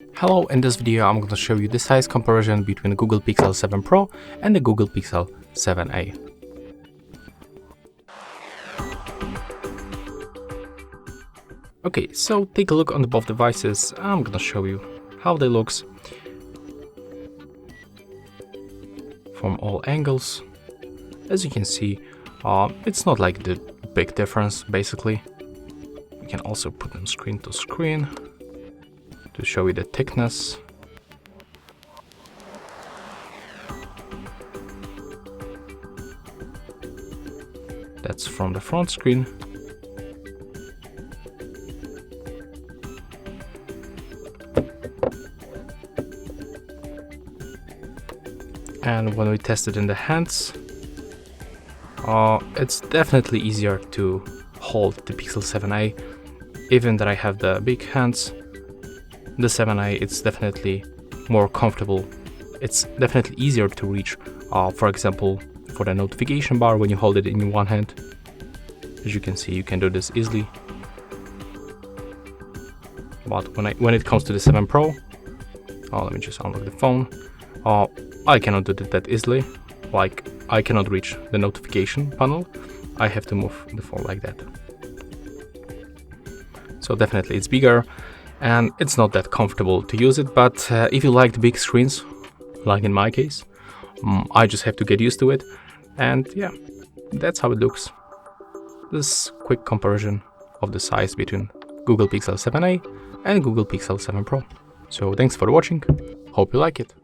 Hello, in this video I'm going to show you the size comparison between the Google Pixel 7 Pro and the Google Pixel 7a. Okay, so take a look on both devices. I'm going to show you how they look from all angles. As you can see, it's not like the big difference basically. You can also put them screen to screen to show you the thickness. That's from the front screen. And when we test it in the hands, it's definitely easier to hold the Pixel 7a. Even that I have the big hands, the 7a, it's definitely more comfortable. It's definitely easier to reach, for example, for the notification bar when you hold it in one hand. As you can see, you can do this easily. But when it comes to the 7 Pro, let me just unlock the phone. I cannot do that easily. Like, I cannot reach the notification panel. I have to move the phone like that. So definitely it's bigger and it's not that comfortable to use it, but if you like the big screens, like in my case, I just have to get used to it. And yeah, that's how it looks. This quick comparison of the size between Google Pixel 7a and Google Pixel 7 Pro. So thanks for watching, hope you like it.